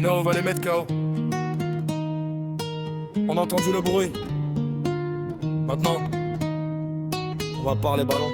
Kino va les mettre KO. On a entendu le bruit. Maintenant, on va parler ballon.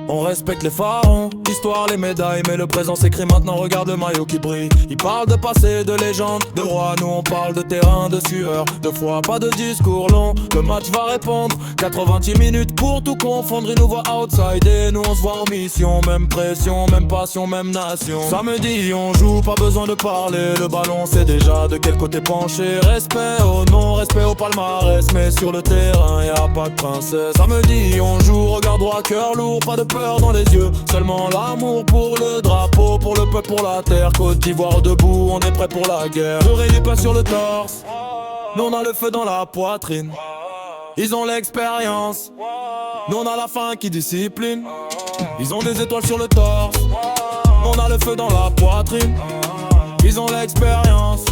On respecte les pharaons, l'histoire, les médailles, mais le présent s'écrit maintenant, regarde le maillot qui brille. Il parle de passé, de légende, de roi, nous on parle de terrain, de sueur, de foi, pas de discours long. Le match va répondre, 88 minutes pour tout confondre, il nous voit outside et nous on se voit en mission. Même pression, même passion, même nation. Samedi on joue, pas besoin de parler, le ballon c'est déjà de quel côté pencher. Respect au nom, respect au palmarès, mais sur le terrain y a pas de princesse. Samedi on joue, regard droit, cœur lourd, pas de peur dans les yeux, seulement l'amour pour le drapeau, pour le peuple, pour la terre. Côte d'Ivoire debout, on est prêt pour la guerre. L'oreille pas sur le torse, nous on a le feu dans la poitrine. Ils ont l'expérience, nous on a la faim qui discipline. Ils ont des étoiles sur le torse, nous on a le feu dans la poitrine. Ils ont l'expérience,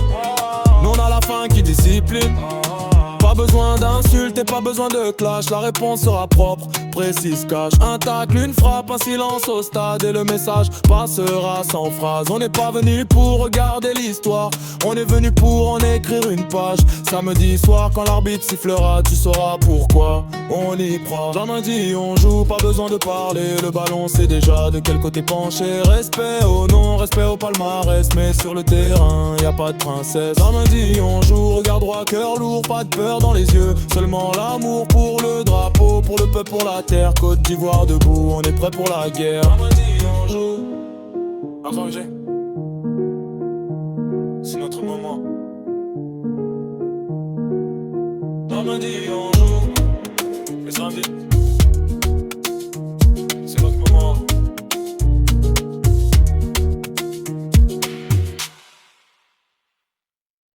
nous on a la faim qui discipline. Pas besoin d'insultes et pas besoin de clash, la réponse sera propre, précise, cash. Un tacle, une frappe, un silence au stade et le message passera sans phrase. On n'est pas venu pour regarder l'histoire, on est venu pour en écrire une page. Samedi soir quand l'arbitre sifflera, tu sauras pourquoi on y croit. Samedi on joue, pas besoin de parler, le ballon c'est déjà de quel côté pencher. Respect au nom, respect au palmarès, mais sur le terrain y a pas de princesse. Samedi on joue, regard droit, cœur lourd, pas de peur dans les yeux, seulement l'amour pour le drapeau, pour le peuple, pour la terre. Côte d'Ivoire debout, on est prêt pour la guerre. Samedi on joue. Attends, c'est notre moment. Samedi on